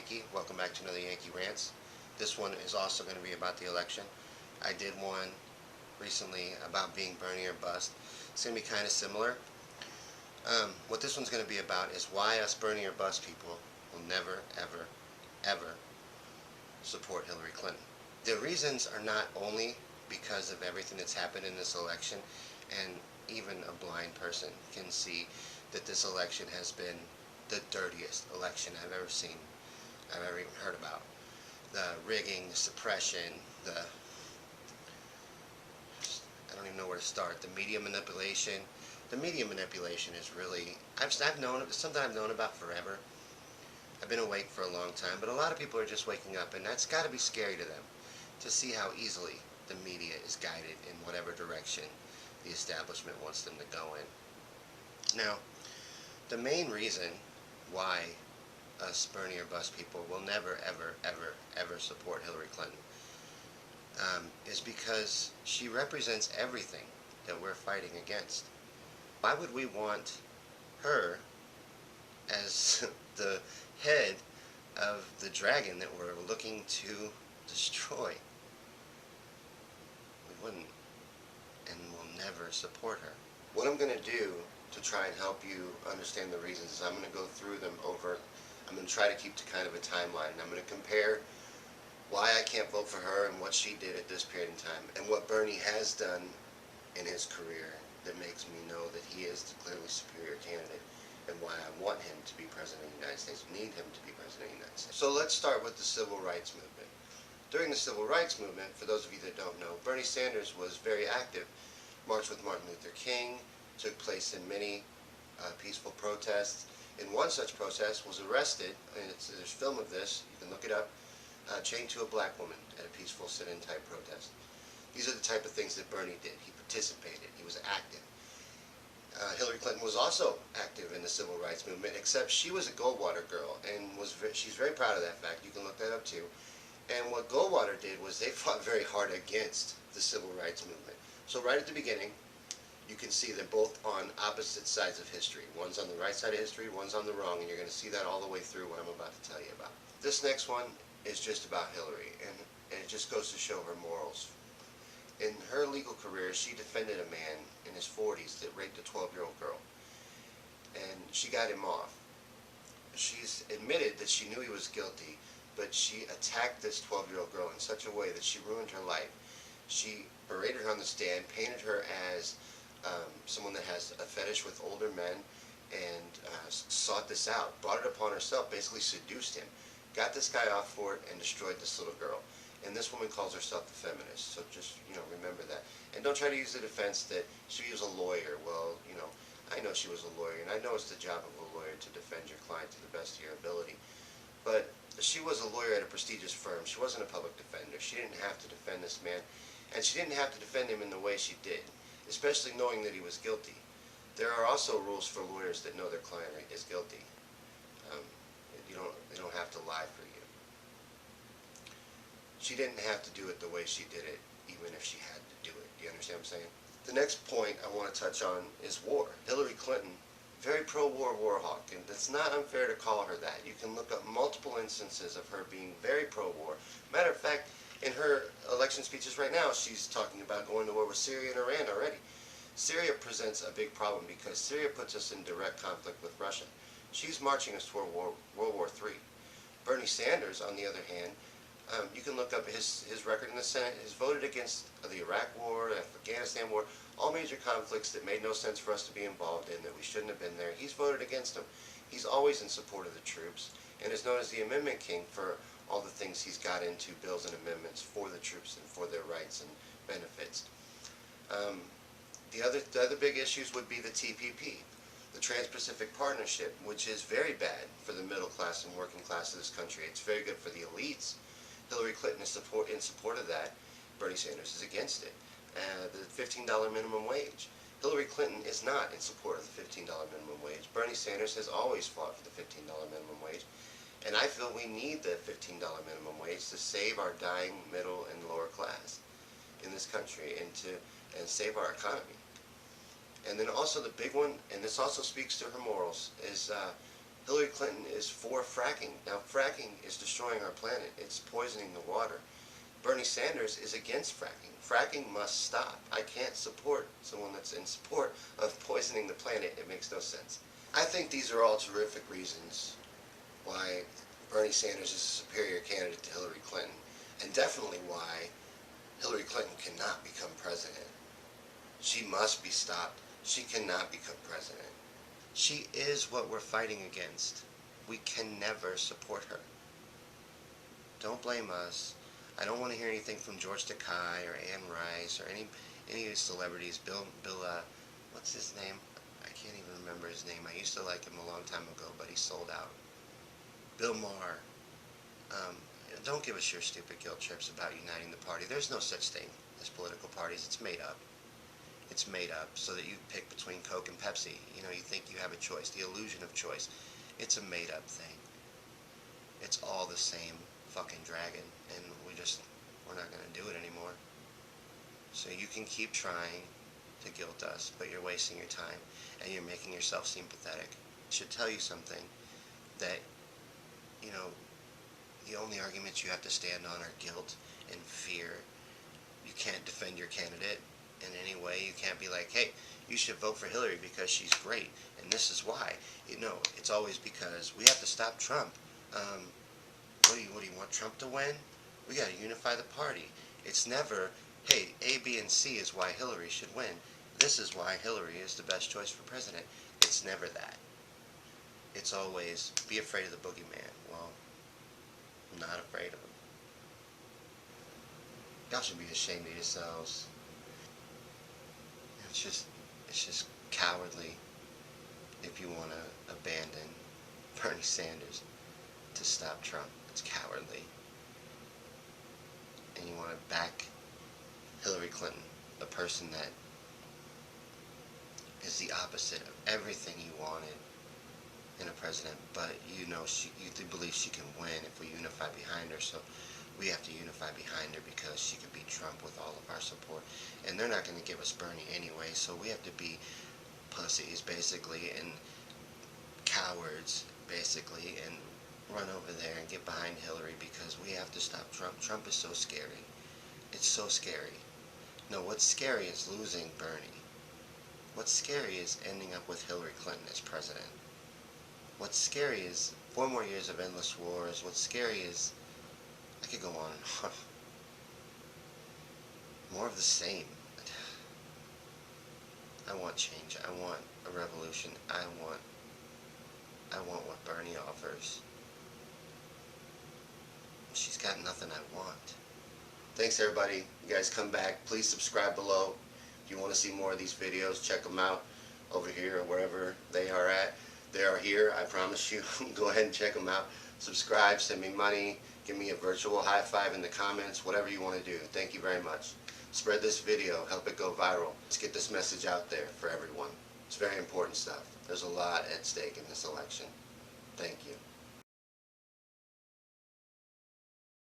Yankee. Welcome back to another Yankee Rants. This one is also going to be about the election. I did one recently about being Bernie or bust. It's going to be kind of similar. What this one's going to be about is why us Bernie or bust people will never, ever, ever support Hillary Clinton. The reasons are not only because of everything that's happened in this election, and even a blind person can see that this election has been the dirtiest election I've ever seen, I've ever even heard about. The rigging, the suppression, I don't even know where to start. The media manipulation. The media manipulation is really, I've known, it's something I've known about forever. I've been awake for a long time, but a lot of people are just waking up, and that's got to be scary to them, to see how easily the media is guided in whatever direction the establishment wants them to go in. Now, the main reason why us Bernie or bust people will never, ever, ever, ever support Hillary Clinton is because she represents everything that we're fighting against. Why would we want her as the head of the dragon that we're looking to destroy? We wouldn't, and we'll never support her. What I'm going to do to try and help you understand the reasons is I'm going to go through them over. I'm going to try to keep to kind of a timeline, and I'm going to compare why I can't vote for her and what she did at this period in time, and what Bernie has done in his career that makes me know that he is the clearly superior candidate, and why I want him to be President of the United States, need him to be President of the United States. So let's start with the Civil Rights Movement. During the Civil Rights Movement, for those of you that don't know, Bernie Sanders was very active, marched with Martin Luther King, took place in many peaceful protests. In one such protest, was arrested, and there's film of this, you can look it up, chained to a black woman at a peaceful sit-in type protest. These are the type of things that Bernie did. He participated. He was active. Hillary Clinton was also active in the Civil Rights Movement, except she was a Goldwater girl, and she's very proud of that fact. You can look that up too. And what Goldwater did was they fought very hard against the Civil Rights Movement. So right at the beginning, you can see they're both on opposite sides of history. One's on the right side of history, one's on the wrong, and you're going to see that all the way through what I'm about to tell you about. This next one is just about Hillary, and it just goes to show her morals. In her legal career, she defended a man in his 40s that raped a 12-year-old girl, and she got him off. She's admitted that she knew he was guilty, but she attacked this 12-year-old girl in such a way that she ruined her life. She berated her on the stand, painted her as someone that has a fetish with older men, and sought this out, brought it upon herself, basically seduced him, got this guy off for it, and destroyed this little girl. And this woman calls herself a feminist, so just, remember that. And don't try to use the defense that she was a lawyer. Well, I know she was a lawyer, and I know it's the job of a lawyer to defend your client to the best of your ability. But she was a lawyer at a prestigious firm. She wasn't a public defender. She didn't have to defend this man, and she didn't have to defend him in the way she did, especially knowing that he was guilty. There are also rules for lawyers that know their client is guilty. They don't have to lie for you. She didn't have to do it the way she did it, even if she had to do it. Do you understand what I'm saying? The next point I want to touch on is war. Hillary Clinton, very pro-war war hawk, and it's not unfair to call her that. You can look up multiple instances of her being very pro-war. Matter of fact, in her election speeches right now, she's talking about going to war with Syria and Iran already. Syria presents a big problem because Syria puts us in direct conflict with Russia. She's marching us toward World War III. Bernie Sanders, on the other hand, you can look up his record in the Senate, has voted against the Iraq War, the Afghanistan War, all major conflicts that made no sense for us to be involved in, that we shouldn't have been there. He's voted against them. He's always in support of the troops, and is known as the Amendment King for all the things he's got into, bills and amendments for the troops and for their rights and benefits. The other big issues would be the TPP, the Trans-Pacific Partnership, which is very bad for the middle class and working class of this country. It's very good for the elites. Hillary Clinton is in support of that. Bernie Sanders is against it. The $15 minimum wage. Hillary Clinton is not in support of the $15 minimum wage. Bernie Sanders has always fought for the $15 minimum wage. And I feel we need the $15 minimum wage to save our dying middle and lower class in this country, and save our economy. And then also the big one, and this also speaks to her morals, is Hillary Clinton is for fracking. Now, fracking is destroying our planet. It's poisoning the water. Bernie Sanders is against fracking. Fracking must stop. I can't support someone that's in support of poisoning the planet. It makes no sense. I think these are all terrific reasons why Bernie Sanders is a superior candidate to Hillary Clinton, and definitely why Hillary Clinton cannot become president. She must be stopped. She cannot become president. She is what we're fighting against. We can never support her. Don't blame us. I don't want to hear anything from George Takei or Anne Rice or any of these celebrities. Bill, what's his name? I can't even remember his name. I used to like him a long time ago, but he sold out. Bill Maher. Don't give us your stupid guilt trips about uniting the party. There's no such thing as political parties. It's made up. It's made up so that you pick between Coke and Pepsi. You know, you think you have a choice. The illusion of choice. It's a made up thing. It's all the same fucking dragon, and we're not going to do it anymore. So you can keep trying to guilt us, but you're wasting your time, and you're making yourself seem pathetic. I should tell you something, that, you know, the only arguments you have to stand on are guilt and fear. You can't defend your candidate in any way. You can't be like, hey, you should vote for Hillary because she's great, and this is why. You know, it's always because we have to stop Trump. What do you want Trump to win? We got to unify the party. It's never, hey, A, B, and C is why Hillary should win. This is why Hillary is the best choice for president. It's never that. It's always, be afraid of the boogeyman. Well, I'm not afraid of him. Y'all should be ashamed of yourselves. It's just cowardly if you want to abandon Bernie Sanders to stop Trump. It's cowardly. And you want to back Hillary Clinton, a person that is the opposite of everything you wanted in a president, but you know you do believe she can win if we unify behind her. So we have to unify behind her because she can beat Trump with all of our support, and they're not going to give us Bernie anyway. So we have to be pussies basically, and cowards basically, and run over there and get behind Hillary because we have to stop Trump. Trump is so scary. It's so scary. No, what's scary is losing Bernie. What's scary is ending up with Hillary Clinton as president. What's scary is 4 more years of endless wars. What's scary is, I could go on and on. More of the same. I want change. I want a revolution. I want what Bernie offers. She's got nothing I want. Thanks everybody. You guys come back. Please subscribe below. If you want to see more of these videos, check them out over here or wherever they are at. They are here, I promise you. Go ahead and check them out. Subscribe, send me money, give me a virtual high five in the comments, whatever you want to do. Thank you very much. Spread this video, help it go viral. Let's get this message out there for everyone. It's very important stuff. There's a lot at stake in this election. Thank you.